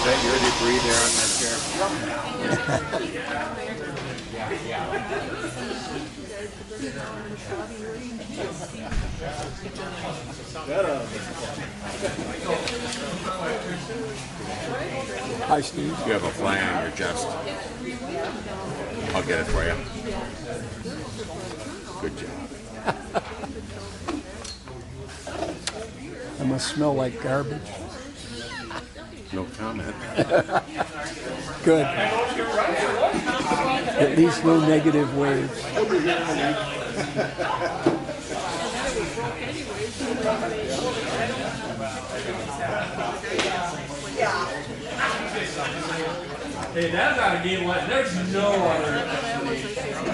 Is that your debris there on that chair? Hi, Steve. You have a fly on your chest. I'll get it for you. Good job. I must smell like garbage. No comment. Good. At least no negative waves. Hey, that's not a game like there's no other.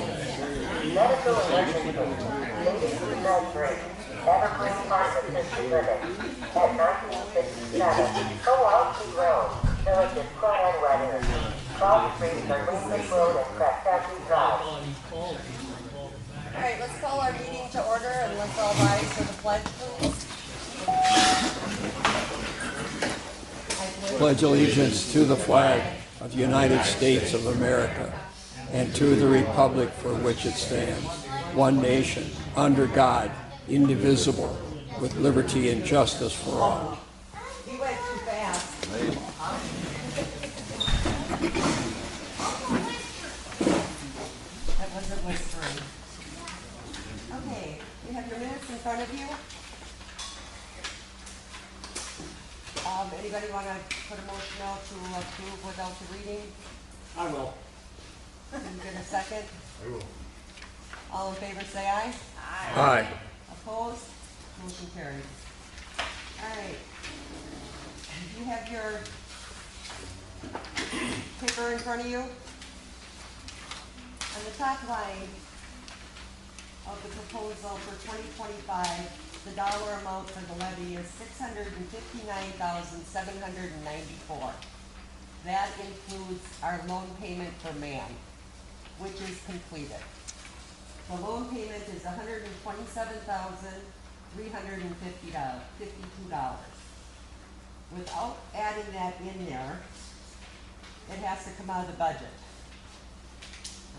Medical emergency. Ladies to Medford. Evergreen Pharmacist Clinic. At 1967. Kowalski Road. Village of Conan Weather. Cross Street for Lincoln Road and Crestachy Drive. Alright, let's call our meeting to order and let's all rise for the pledge, please. Pledge allegiance to the flag of the United States of America and to the republic for which it stands, one nation, under God, indivisible, with liberty and justice for all. You went too fast. That wasn't my turn. Okay, you have your minutes in front of you. Anybody want to put a motion out to approve without the reading? I will. Can you get a second? I will. All in favor say aye. Aye. Opposed? Motion carries. All right. You have your paper in front of you. On the top line of the proposal for 2025, the dollar amount for the levy is $659,794. That includes our loan payment for MAN, which is completed. The loan payment is $127,352. Without adding that in there, it has to come out of the budget.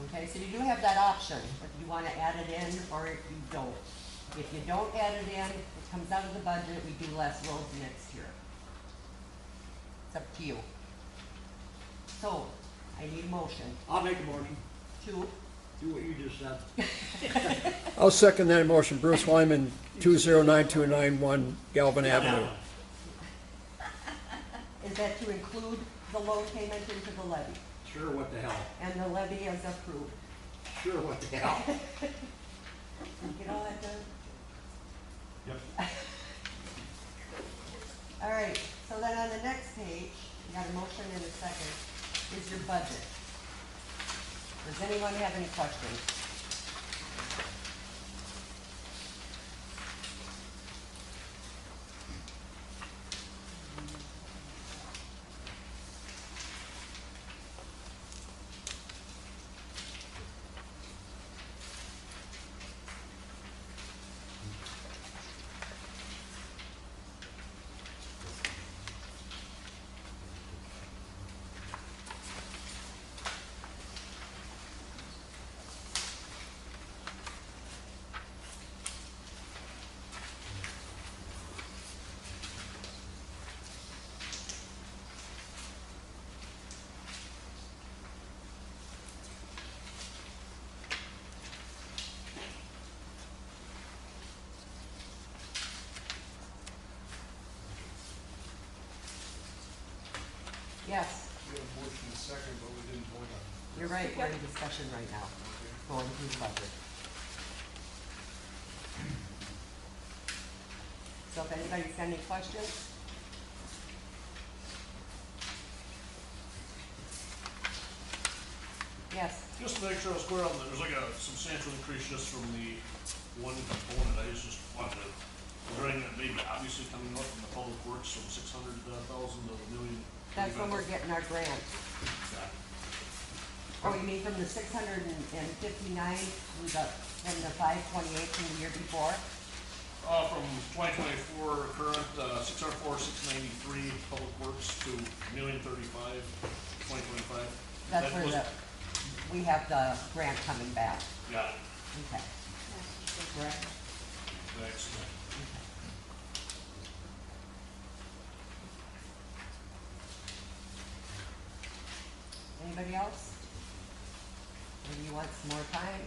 Okay, so you do have that option, if you want to add it in or if you don't. If you don't add it in, it comes out of the budget, we do less roads next year. It's up to you. So, I need a motion I'll make a motion. to, Do what you just said. I'll second that motion. Bruce Wyman, 209291 Galvin Avenue. is that to include the loan payment into the levy? Sure, what the hell? And the levy is approved. Sure, what the hell? Get all that done? Yep. All right, so then on the next page, you got a motion and a second, is your budget. Does anyone have any questions? Yes. You have motion and second, but we didn't vote on it. You're right, we're in discussion right now, going through the budget. So if anybody's got any questions? Yes, Just to make sure I was clear on that, there's like a substantial increase just from the one component, I just wanted to, regarding that maybe obviously coming up from the public works from 600,000 to a million. that's when we're getting our grant. Got it. Oh, you mean from the 659 from the 528 from the year before? From 2024 current, 604, 693 public works to 1,035,000, 2025. That's That where was- we have the grant coming back. Got it, Okay. Correct? thanks. Anybody else? Maybe you want some more time?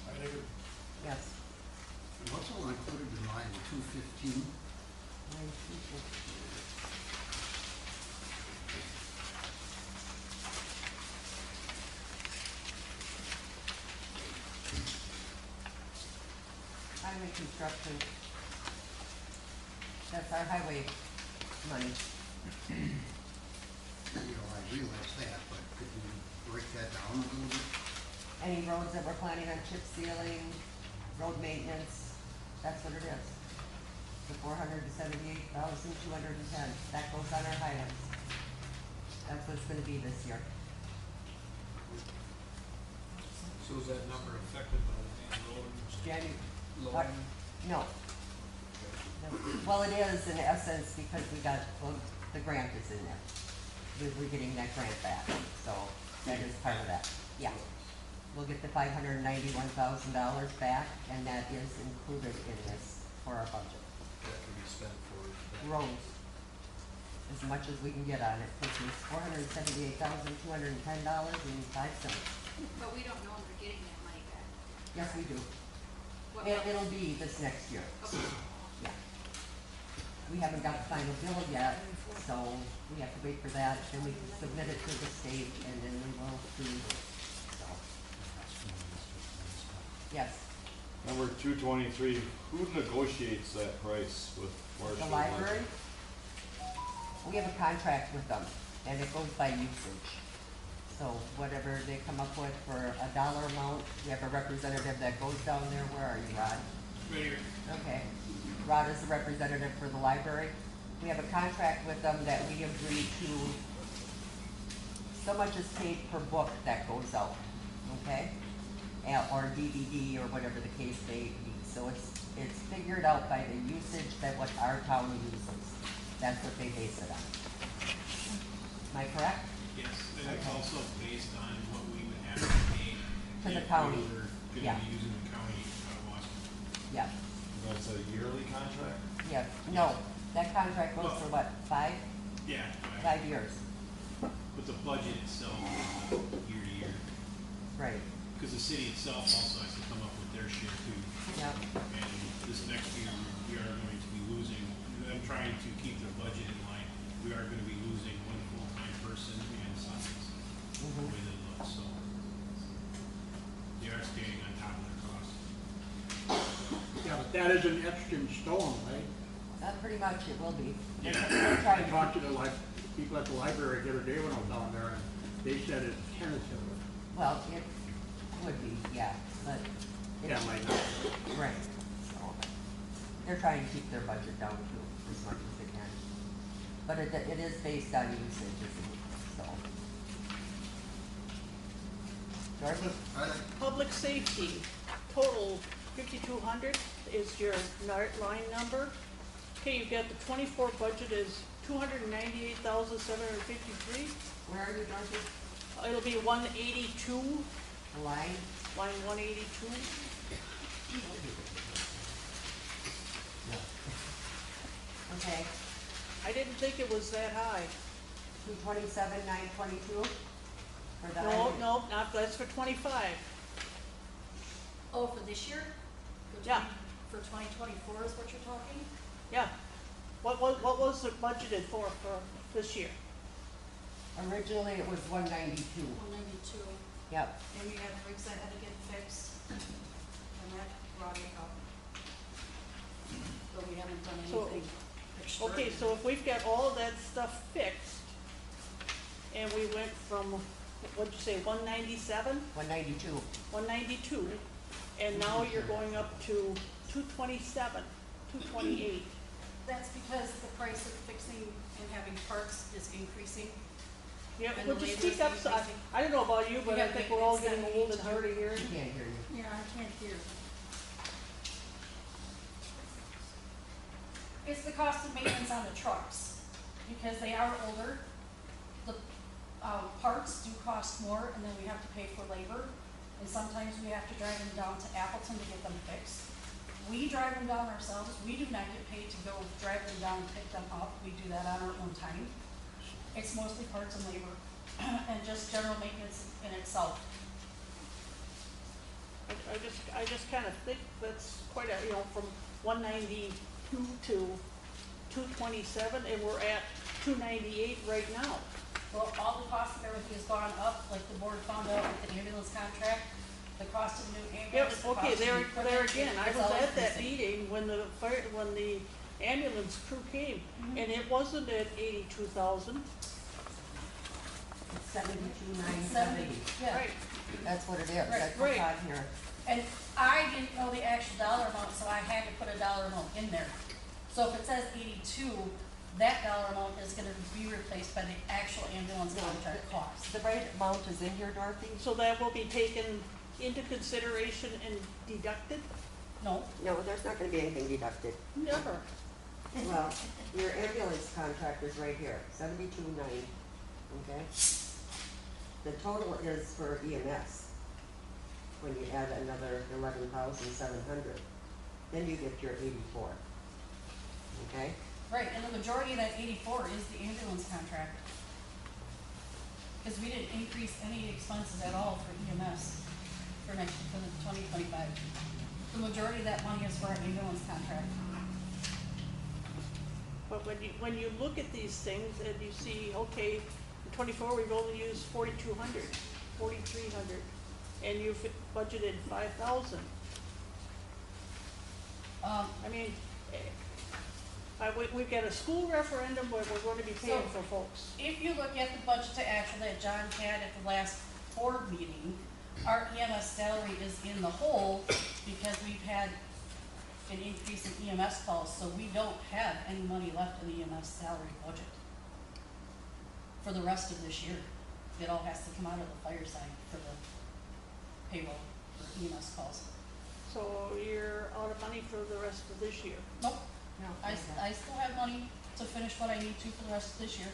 I think it, Yes. And what's all included in line 215? 9:50. Highway construction. That's our highway money. You know, I realize that, but could you break that down a little bit? Any roads that we're planning on chip sealing, road maintenance, that's what it is. The 478,210, that goes on our highways. That's what it's gonna be this year. so is that number affected by the road? What? No. Well, it is in essence because well, the grant is in there. We're getting that grant back, so that is part of that, yeah. We'll get the $591,000 back, and that is included in this for our budget. That can be spent for. Roads, as much as we can get on it, which is $478,210.05. But we don't know if we're getting that money back. Yes, we do. What- It'll be this next year. Okay. Yeah. We haven't got the final bill yet, so we have to wait for that, then we can submit it to the state, and then we will see, so. Yes, Number 223, who negotiates that price with Marshall? the library, we have a contract with them, and it goes by usage. So whatever they come up with for a dollar amount, we have a representative that goes down there. Where are you, Rod? Right here. Okay. Rod is the representative for the library. We have a contract with them that we agree to, so much is paid per book that goes out, okay? Or DVD or whatever the case may be. So it's figured out by the usage that what our town uses. That's what they base it on. Am I correct? Yes, and it's also based on what we would have to pay. To the if county. We were Yeah. gonna be using the county Washington. Yeah, That's a yearly contract? yeah. No, that contract goes for what, 5 Yeah. 5 years? But the budget itself is year to year, Right, because the city itself also has to come up with their share too. yeah, And this next year, we are going to be losing, I'm trying to keep the budget in line. We are gonna be losing one full-time person and Sundays, the way that it looks, so. They are staying on top of their costs. Yeah, but that isn't etched in stone, right? pretty much it will be. Yeah. They're I trying to- talked to the people at the library the other day when I was down there, and they said it's tentative. Well, it would be, yeah, but. Yeah, might not. Right, so, they're trying to keep their budget down too, as much as they can. But it is based on usage, isn't it, so. Dorothy? Public safety, total 5,200 is your line number. Okay, you've got the 24 budget is 298,753. Where are you, Dorothy? It'll be 182, The line? line 182. Okay, I didn't think it was that high. 227, 922? For the No, highway? no, not, that's for 25. Oh, for this year? For Yeah. 20 For 2024 is what you're talking? Yeah, What was it budgeted for this year? Originally, it was 192. 192, Yep. and we had rigs that had to get fixed, and that brought it up. But we haven't done So- anything Okay, extraordinary. so if we've got all that stuff fixed, and we went from, what'd you say, 197, 192. 192, and now you're going up to 227, 228. That's because the price of fixing and having parts is increasing. Yeah, And well, the just labor speak up, is so increasing. I don't know about you, but We I have think we're all maintenance getting that old we and need to hard of hearing. Can't hear you. Yeah, I can't hear. It's the cost of maintenance on the trucks, because they are older. The, parts do cost more, and then we have to pay for labor, and sometimes we have to drive them down to Appleton to get them fixed. We drive them down ourselves, we do not get paid to go drive them down and pick them up, we do that on our own time. It's mostly parts and labor, and just general maintenance in itself. I just kind of think that's quite a, from 192 to 227, and we're at 298 right now. Well, all the cost of everything has gone up, like the board found out with the ambulance contract, the cost of new Yep, ambulance, the cost okay, of there new equipment, again, I it's was all at that increasing. meeting when the ambulance crew came, and it wasn't at 82,000. It's 72,970. Yeah, Right, That's what it is. Right, That's what's right. on here. and I didn't know the actual dollar amount, so I had to put a dollar amount in there. So if it says 82, that dollar amount is gonna be replaced by the actual ambulance contract cost. The right amount is in here, Dorothy? so that will be taken into consideration and deducted? No, No, there's not gonna be anything deducted. Never. Well, your ambulance contract is right here, 72,900, okay? The total is for EMS, when you add another 11,700, then you get your 84, okay? right, and the majority of that 84 is the ambulance contract. Cause we didn't increase any expenses at all for EMS for the 2025. The majority of that money is for our ambulance contract. But when you look at these things and you see, okay, in 24, we've only used 4,200, 4,300, and you've budgeted 5,000. I mean, we've got a school referendum where we're going to be paying So- for folks. If you look at the budget to actual that John had at the last board meeting, our EMS salary is in the hole because we've had an increase in EMS calls, so we don't have any money left in the EMS salary budget for the rest of this year. It all has to come out of the fire side for the payroll for EMS calls. So you're out of money for the rest of this year. Nope, No, I still have money to finish what I need to for the rest of this year.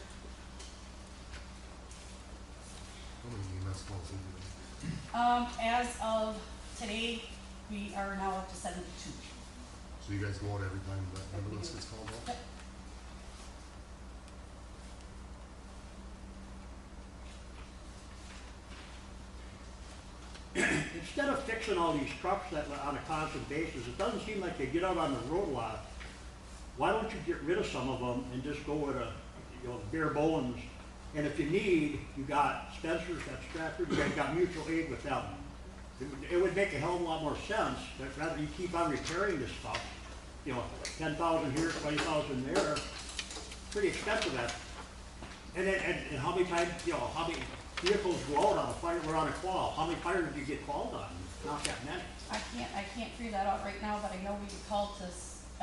As of today, we are now up to 72. So you guys go out every time that ambulance gets called out? Yep. Instead of fixing all these trucks that on a constant basis, it doesn't seem like they get out on the road a lot. Why don't you get rid of some of them and just go with a, bare bones? And if you need, you got Spencer's, got Stratford, you got mutual aid with them. It would make a hell of a lot more sense, that rather you keep on repairing this stuff, 10,000 here, 20,000 there, pretty expensive that. And then, and how many times, how many vehicles go out on a fire, we're on a call, how many fires do you get called on? Not that many. I can't figure that out right now, but I know we get called to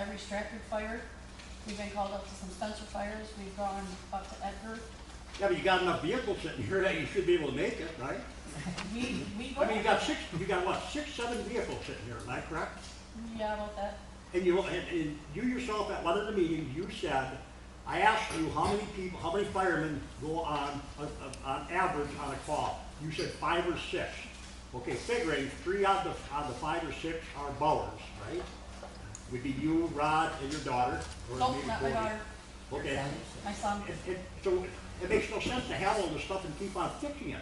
every Stratford fire. We've been called up to some Spencer fires, we've gone up to Edgar. Yeah, but you got enough vehicles sitting here that you should be able to make it, right? We go. I mean, you got what, 6, 7 vehicles sitting here, am I correct? Yeah, about that. And you yourself at one of the meetings, you said, I asked you how many people, how many firemen go on average on a call. You said 5 or 6. Okay, figuring 3 out of the 5 or 6 are Bowers, right? Would be you, Rod, and your daughter. Or Nope, maybe not my Cody. daughter, Okay. my son. So it makes no sense to have all this stuff and keep on fixing it.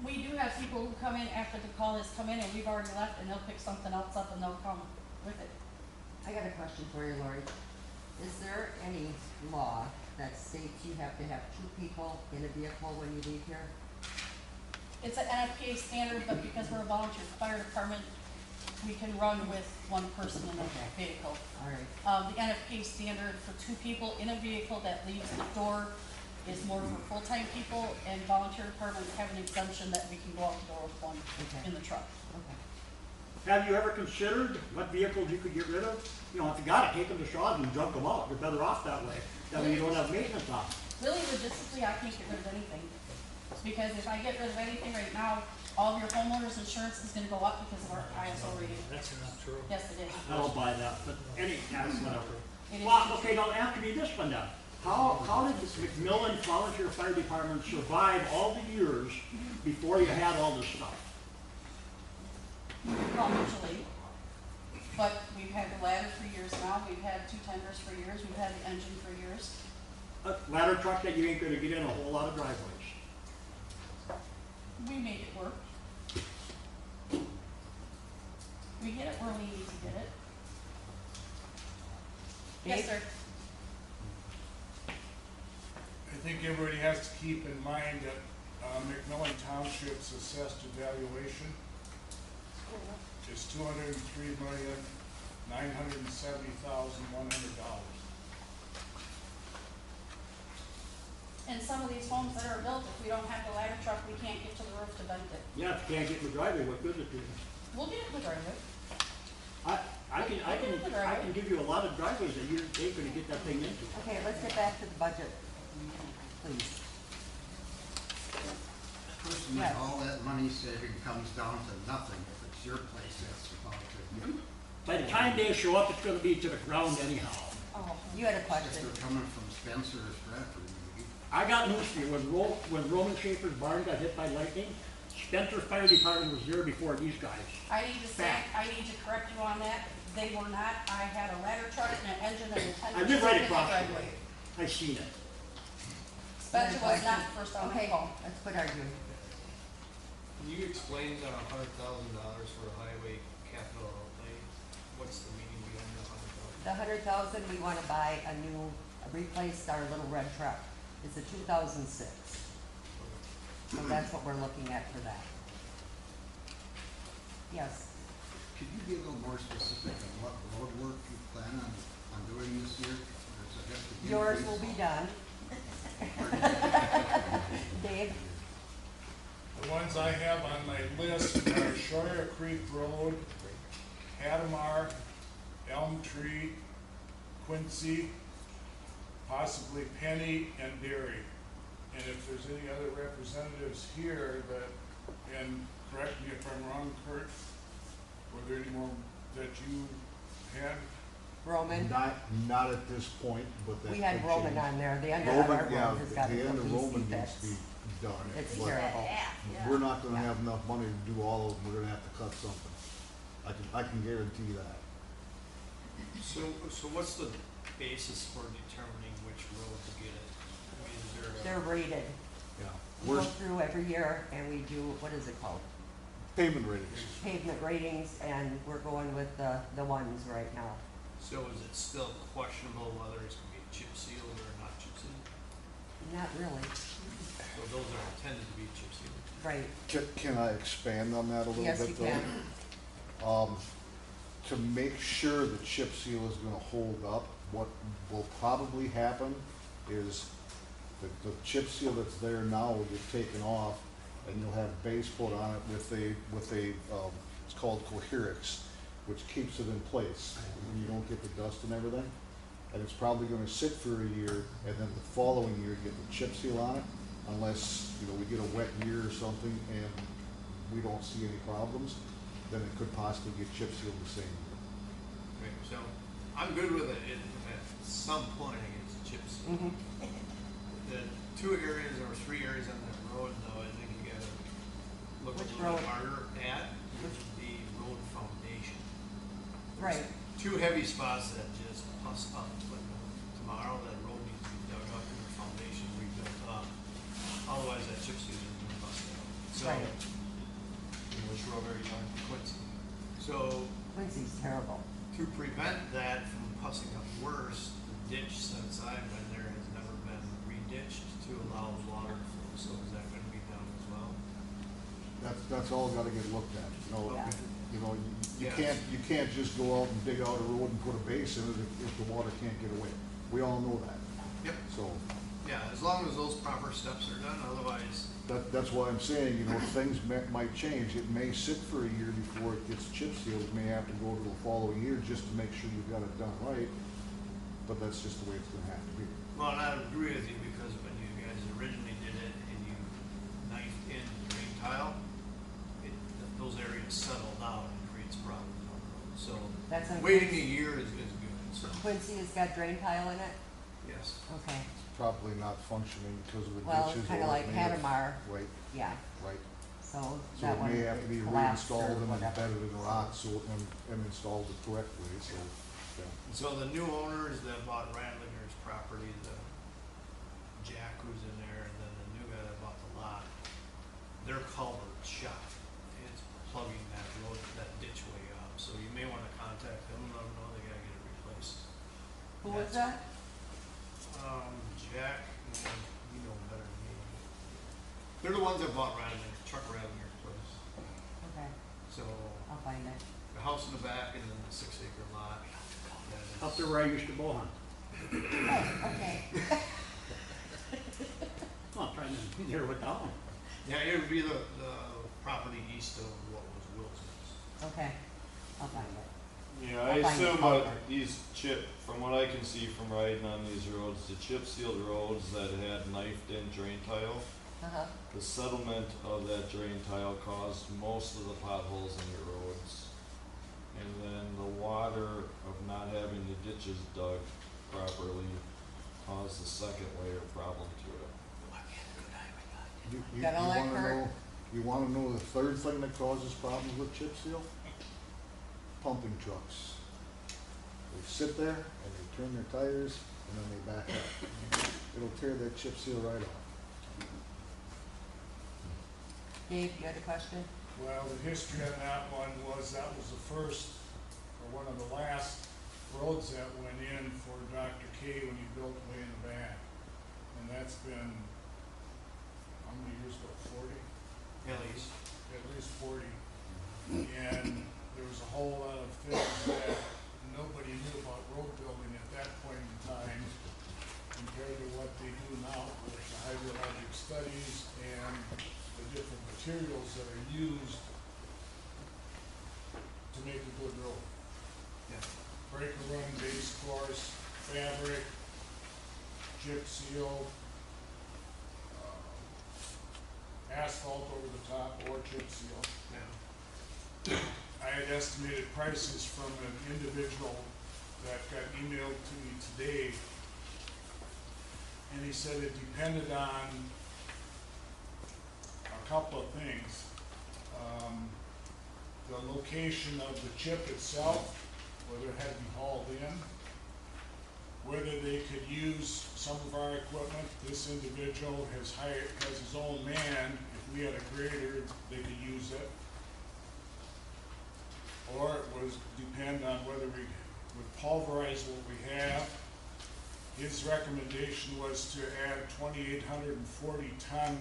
We do have people who come in after the call has come in and we've already left and they'll pick something else up and they'll come with it. I got a question for you, Lori. Is there any law that states you have to have 2 people in a vehicle when you leave here? It's an NFPA standard, but because we're a volunteer fire department, we can run with 1 person in a vehicle. All right. The NFPA standard for 2 people in a vehicle that leaves the door is more for full-time people, and volunteer departments have an exemption that we can go out the door with 1 Okay. in the truck. Okay. Have you ever considered what vehicles you could get rid of? You know, if you gotta take them to Shaw's and junk them out, you're better off that way. That way you don't have maintenance on them. Really, logistically, I can't get rid of anything. Because if I get rid of anything right now, all of your homeowners insurance is gonna go up because of our ISO rating. That's not true. Yes, it is. I don't buy that, but whatever. It is. Well, okay, now after me this one then. How did this McMillan Volunteer Fire Department survive all the years before you had all this stuff? Well, mutually. But we've had the ladder for years now, we've had 2 tenders for years, we've had the engine for years. A ladder truck that you ain't gonna get in a whole lot of driveways. We make it work. We get it where we need to get it. Yes, Dave? sir. I think everybody has to keep in mind that McMillan Township's assessed evaluation is $203,970,100. And some of these homes that are built, if we don't have the ladder truck, we can't get to the roof to vent it. Yeah, if you can't get in the driveway, what good is it to you? We'll get it in the driveway. I can give you a lot of driveways that you ain't gonna get that thing into. Okay, let's get back to the budget, please. Personally, Yes. all that money saving comes down to nothing. If it's your place, that's about it. By the time they show up, it's gonna be to the ground anyhow. Oh, you had a If question. they're coming from Spencer or Stratford, maybe. I got news for you, when Roman Schaefer's barn got hit by lightning, Spencer Fire Department was there before these guys. I need to say, Fact. I need to correct you on that. They were not. I had a ladder truck and an engine and a tender. I live right in the across the driveway. way. I seen it. Spencer was not first on the Okay, call. let's quit arguing. Can you explain the $100,000 for highway capital outlay? What's the meaning behind the $100,000? The 100,000, we wanna buy replace our little red truck. It's a 2006. So that's what we're looking at for that. Yes. Could you be a little more specific on what road work you plan on doing this year? Or does it have to be Yours based will be on- done. Dave? The ones I have on my list are Shire Creek Road, Hadamar, Elm Tree, Quincy, possibly Penny, and Derry. And if there's any other representatives here that, and correct me if I'm wrong, Kurt, were there any more that you had? Roman? Not at this point, but that We had could Roman change. on there. The end of our Roman, yeah, road has got the end of a Roman piece needs to be done. It's but terrible. We're not gonna have enough money to do all of them, we're gonna have to cut something. I can guarantee that. So what's the basis for determining which road to get it? I mean, is there a? They're rated. Yeah. We go Worst through every year and we do, what is it called? payment ratings. Pavement ratings, and we're going with the ones right now. So is it still questionable whether it's gonna be chip sealed or not chip sealed? Not really. So those are intended to be chip sealed. Right. Can I expand on that a little bit Yes, you though? can. To make sure the chip seal is gonna hold up, what will probably happen is the chip seal that's there now will get taken off, and you'll have base coat on it with a it's called Coherix, which keeps it in place, and you don't get the dust and everything. And it's probably gonna sit for a year, and then the following year, get the chip seal on it, unless, we get a wet year or something, and we don't see any problems, then it could possibly get chip sealed the same year. Okay, so I'm good with it at some point it gets chip sealed. Mhm. The 2 areas or 3 areas on that road though, I think you gotta look Which a little road? harder at, which would be road foundation. Right. 2 heavy spots that just pus up, but tomorrow that road needs to be dug up and the foundation rebuilt up. Otherwise that chip seal is gonna bust out. So, Right. which road are you on? Quincy. So, Quincy's terrible. to prevent that from pussing up worse, the ditch since I've been there has never been re-ditched to allow water to flow, so is that gonna be done as well? That's all gotta get looked at, you know, Yeah. you know, you Yes. can't just go out and dig out a road and put a base in it if the water can't get away. We all know that, Yep. so. Yeah, as long as those proper steps are done, otherwise, That's why I'm saying, you know, things might change. It may sit for a year before it gets chip sealed. It may have to go to the following year just to make sure you've got it done right. But that's just the way it's gonna have to be. well, and I agree with you, because when you guys originally did it and you knifed in the drain tile, those areas settled out and creates problems on the road, so That's on waiting a Quincy. year is good, so, Quincy has got drain tile in it? yes. Okay, Probably not functioning because of the well, ditches. kinda or like it may have- Hadamar, Right, yeah, right. so So that it one may have to be collapsed or reinstalled and whatever. embedded in rock and installed the correct way, so, yeah. So the new owners that bought Randlinger's property, the Jack who's in there, and then the new guy that bought the lot, their culvert shot. It's plugging that road, that ditch way up, so you may wanna contact them and let them know they gotta get it replaced. Who was that? Jack, you know better than me. They're the ones that bought Randlinger, Chuck Randlinger's place. Okay, So, I'll find it. the house in the back and then the 6-acre lot. that is- Up there where I used to bow hunt. Oh, okay. Well, I'm trying to narrow it down. Yeah, it would be the property east of what was Wilson's. Okay, I'll find it. Yeah, I I'll find the assume culvert. these from what I can see from riding on these roads, the chip sealed roads that had knifed in drain tile, Uh-huh, the settlement of that drain tile caused most of the potholes in the roads. And then the water of not having the ditches dug properly caused the second layer problem to it. Got all that, wanna Kurt? know- You wanna know the third thing that causes problems with chip seal? Pumping trucks. They sit there and they turn their tires and then they back up. It'll tear that chip seal right off. Dave, you had a question? Well, the history on that one was that was the first, or one of the last roads that went in for Dr. K when he built way in the back. And that's been, how many years ago, 40? At least. At least 40. And there was a whole lot of things that nobody knew about road building at that point in time compared to what they do now with the hydrologic studies and the different materials that are used to make a good road. Yeah. Breaker run, base course, fabric, chip seal, asphalt over the top or chip seal. Yeah. I had estimated prices from an individual that got emailed to me today. And he said it depended on a couple of things. The location of the chip itself, whether it had to be hauled in, whether they could use some of our equipment. This individual has his own man. If we had a grader, they could use it. Or it was depend on whether we would pulverize what we have. His recommendation was to add 2,840 ton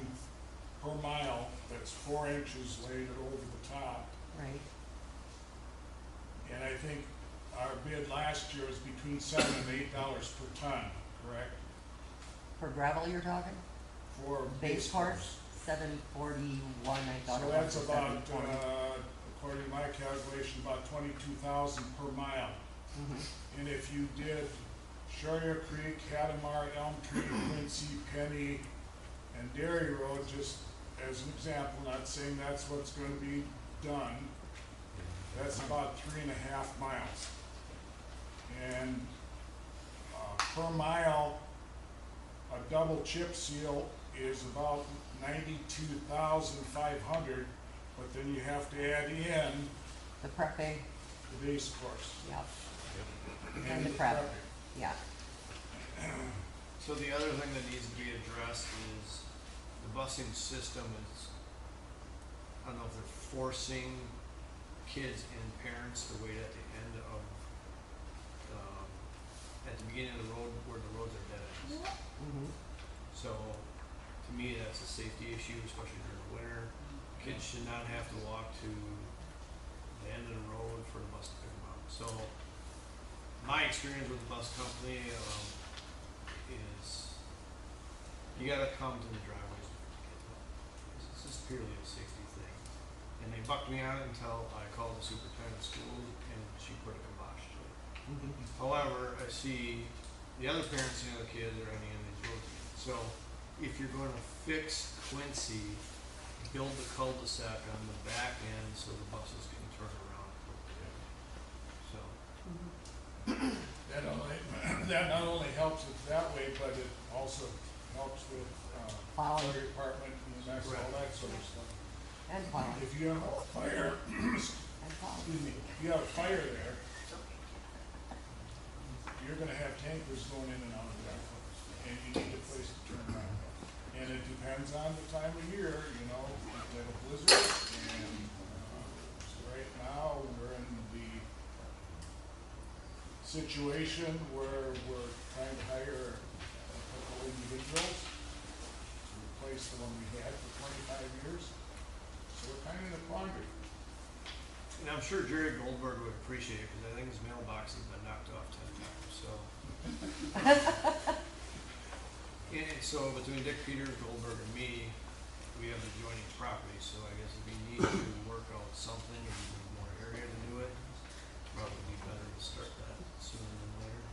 per mile, that's 4 inches laid over the top. Right. And I think our bid last year was between $7 and $8 per ton, correct? For gravel you're talking? For Base course, 741, I thought So it was. that's or about, 720. according to my calculation, about 22,000 per mile. Mhm. And if you did Shawyer Creek, Hadamar, Elm Tree, Quincy, Penny, and Dairy Road, just as an example, not saying that's what's gonna be done, that's about 3.5 miles. And, per mile, a double chip seal is about 92,500, but then you have to add in The prepping, the base course. yep. And the prep, yeah. So the other thing that needs to be addressed is the busing system is, I don't know if they're forcing kids and parents to wait at the end of at the beginning of the road where the roads are dead ends. Mhm. So, to me, that's a safety issue, especially during the winter. Kids should not have to walk to the end of the road for the bus to pick them up. So, my experience with the bus company, is you gotta come to the driveways to get to them. It's just purely a safety thing. And they bucked me on it until I called the superintendent of schools and she put a kibosh to it. However, I see the other parents and the other kids are on the end of these roads again. So if you're going to fix Quincy, build the cul-de-sac on the back end so the buses can turn around. So. That not only helps it that way, but it also helps with, fire department, EMS, all that sort of stuff. And plowing. If you have a fire, And plowing. excuse me, if you have a fire there, you're gonna have tankers going in and out of that, and you need a place to turn around. And it depends on the time of year, you know, if you have a blizzard, and, so right now, we're in the situation where we're trying to hire a couple individuals to replace the one we had for 25 years. So we're kind of in a quandary. And I'm sure Jerry Goldberg would appreciate it, because I think his mailbox has been knocked off 10 times, so. And so between Dick Peters, Goldberg, and me, we have adjoining property, so I guess if we need to work out something, if we need more area to do it, probably be better to start that sooner than later.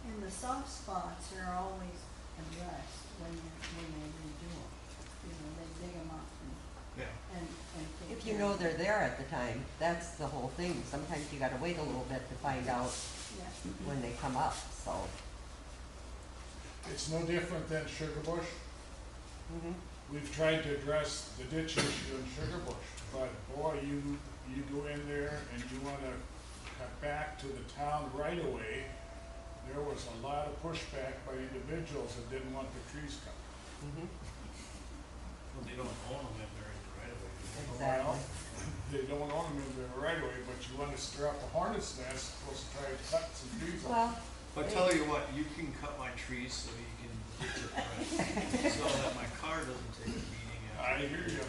And the soft spots are always addressed when they redo them. You know, they dig them up Yeah. and take If you care know of they're there at the time, that's the whole thing. Sometimes you gotta wait a little bit to find out it. Yeah. when they come up, so. It's no different than Sugar Bush. Mhm. We've tried to address the ditch issue in Sugar Bush, but boy, you go in there and you wanna cut back to the town right away. There was a lot of pushback by individuals that didn't want the trees cut. Mhm. Well, they don't own them if they're in the right of way. Exactly. Well, they don't own them in the right away, but you wanna stir up a hornet's nest, supposed to try to cut some trees off. Well, But tell you what, you can cut my trees so you can get your price, so that my car doesn't take a beating I after. hear you.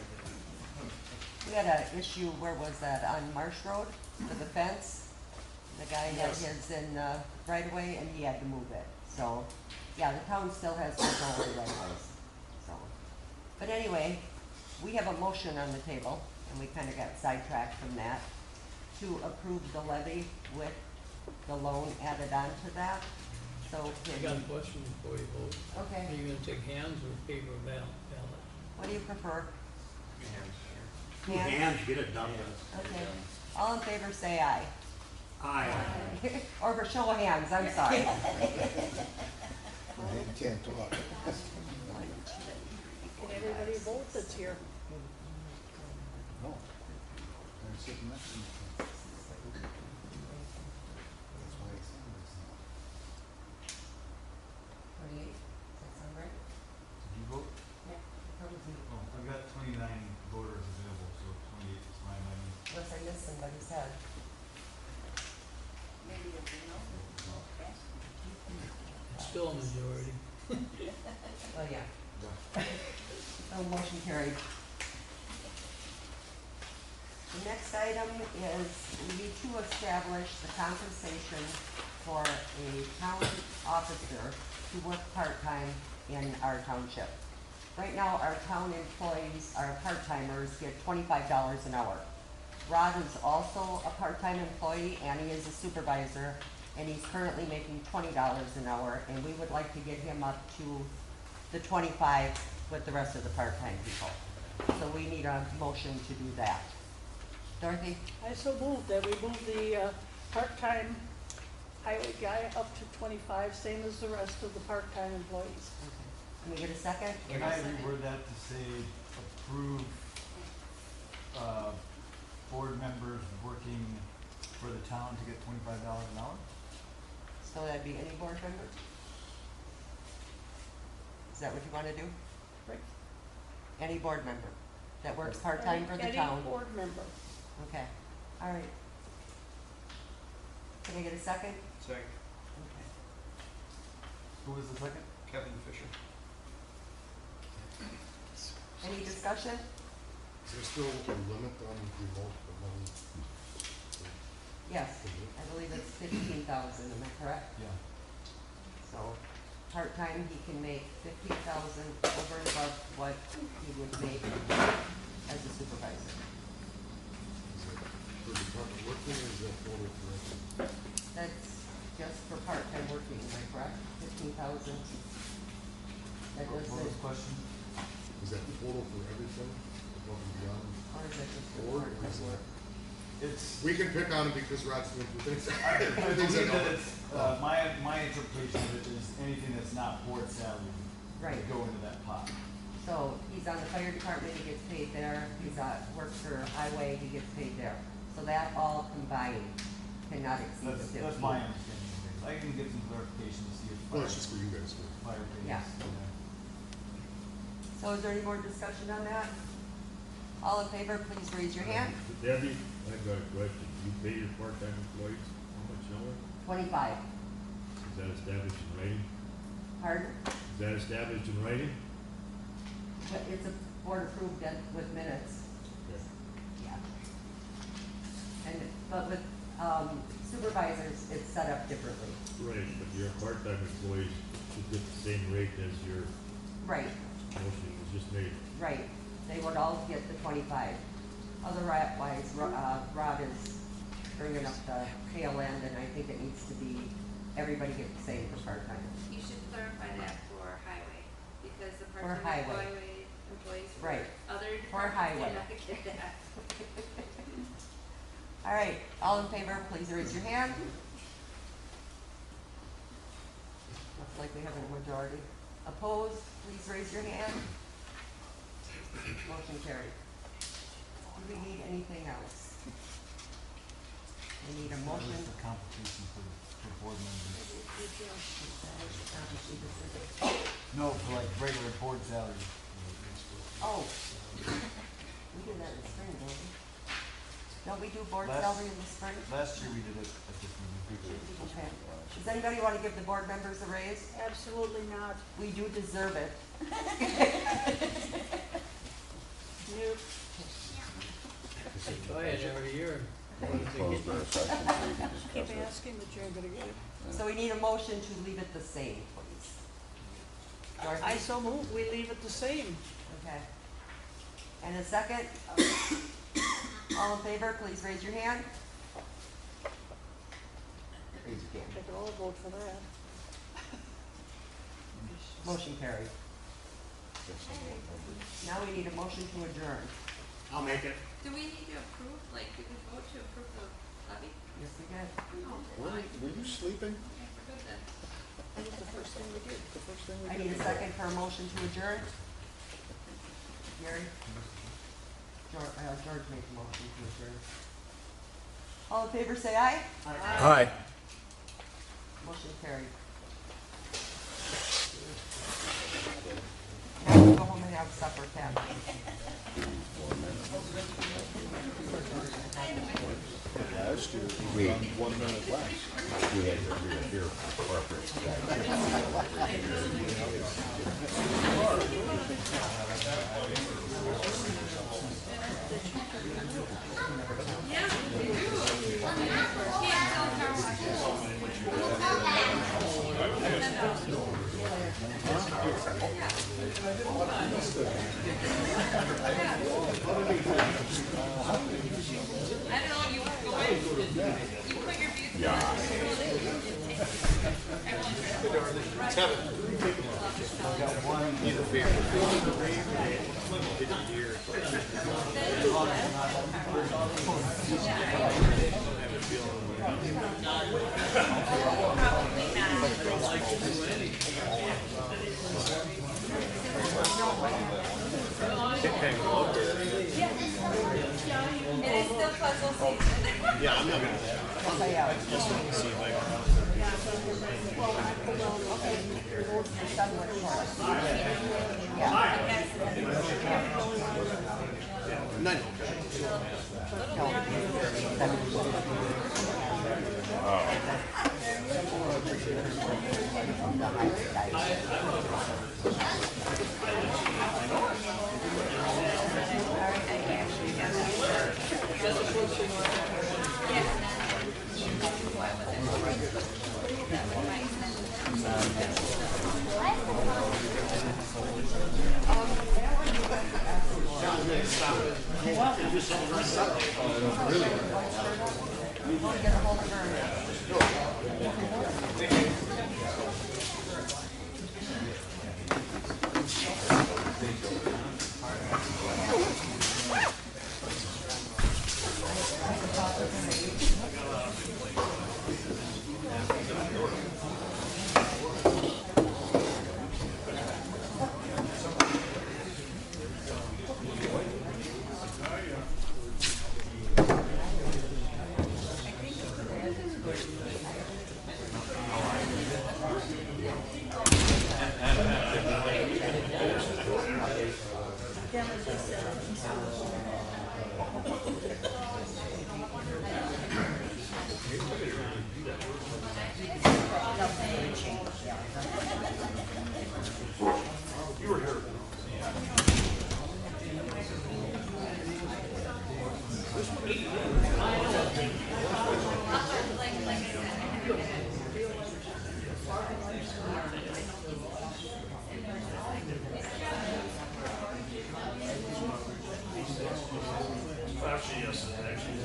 we had an issue, where was that, on Marsh Road, with the fence? The guy had Yes. his in, right away, and he had to move it, so, yeah, the town still has control of the right of ways, so. But anyway, we have a motion on the table, and we kinda got sidetracked from that, to approve the levy with the loan added on to that, so. I got a question before you vote. Okay. Are you gonna take hands or paper ballot? What do you prefer? Two hands, get it done. Okay, all in favor say aye. Aye. Or for show of hands, I'm sorry. I can't talk. Can everybody vote that's here? No. They're sitting next to me. That's why I said this now. 28, that sound right? Did you vote? Yeah. Oh, I've got 29 voters available, so 28 is fine by me. Unless I missed somebody's head. Maybe if you know. Okay. It's still a majority. Well, yeah. So motion carried. The next item is we need to establish the compensation for a town officer to work part-time in our township. Right now, our town employees, our part-timers, get $25 an hour. Rod is also a part-time employee and he is a supervisor, and he's currently making $20 an hour, and we would like to get him up to the 25 with the rest of the part-time people. So we need a motion to do that. Dorothy? I so moved that we move the, part-time highway guy up to 25, same as the rest of the part-time employees. Can we get a second? Can I reword that to say approve, board members working for the town to get $25 an hour? So that'd be any board member? Is that what you wanna do? Right. Any board member that works part-time for the town? Any board member. Okay, all right. Can I get a second? Second. Okay. Who was the second? Kevin Fisher. Any discussion? Is there still a limit on remote money? Yes, I believe it's 15,000, am I correct? Yeah. So, part-time, he can make 15,000 over and above what he would make as a supervisor. Is that for department working or is that total for everything? That's just for part-time working, am I correct? 15,000? That What was was it, the question? Is that total for everything above and beyond? or is that just for Or part-time is work? that? It's, We can pick on him because Rod's doing two things. I Things believe that that it's, my interpretation of it is anything that's not board salary Right. would go into that pot. So, he's on the fire department, he gets paid there, he's works for highway, he gets paid there. So that all combined cannot exceed the 15. That's my understanding of things. I can get some clarification to see if Well, it's just for you guys. fire pays. Yeah. So is there any more discussion on that? All in favor, please raise your hand. Debbie, I've got a question. You pay your part-time employees how much an hour? 25. Is that established in writing? Pardon? Is that established in writing? But it's a board approved with minutes. Okay. Yeah. And, but with supervisors, it's set up differently. Right, but your part-time employees should get the same rate as your Right, motion was just made. right. They would all get the 25. Otherwise, Rod is bringing up the tail end, and I think it needs to be, everybody get the same for part-time. You should clarify that for highway, because the For part-time highway. employees for Right. other For departments highway. do not get that. All right, all in favor, please raise your hand. Looks like we have a majority. Opposed, please raise your hand. Motion carried. Do we need anything else? We need a motion. What's the compensation for board members? No, for like regular board salary. Oh, we do that in the spring, don't we? Don't we do board Last- salary in the spring? Last year we did it at this meeting. Okay. Does anybody want to give the board members a raise? Absolutely not. We do deserve it. Nope. Go ahead, every year. Close the session so you can Keep discuss it. asking, but you're gonna get it. So we need a motion to leave it the same, please. Dorothy? I so move, we leave it the same. Okay. And a second? All in favor, please raise your hand. Raise your hand. They could all vote for that. Motion carried. Now we need a motion to adjourn. I'll make it. Do we need to approve, like, do we vote to approve the levy? Yes, we did. Oh, Were you sleeping? okay, we're good then. That was the first thing we did. The first thing we I did. need a second for a motion to adjourn. Gary? George made the motion to adjourn. All in favor, say aye. Aye. Motion carried. Now we'll go home and have supper, Ken. Last year, We- we were on 1 minute less. We had to agree to beer corporate. Yeah, we do. Can't tell I don't know, you go in, you put your views. Yeah. It is still puzzle season. Yeah, I'm not gonna. Yes, I am. Just want to see if I can. Yeah. None. Actually, yes, actually.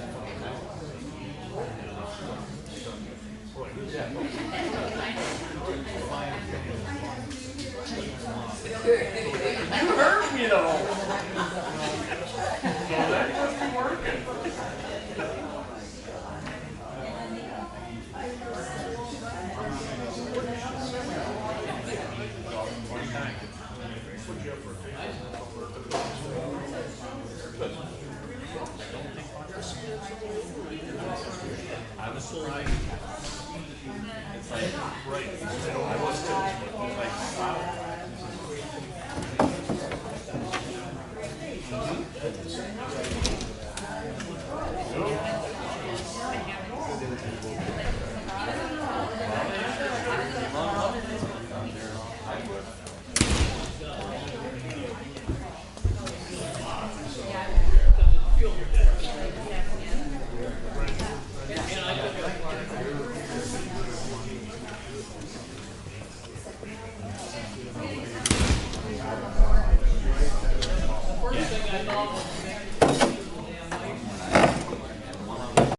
You heard me though. So that must be working. I was surprised. It's like, right, I was too. Like, wow. Fuel.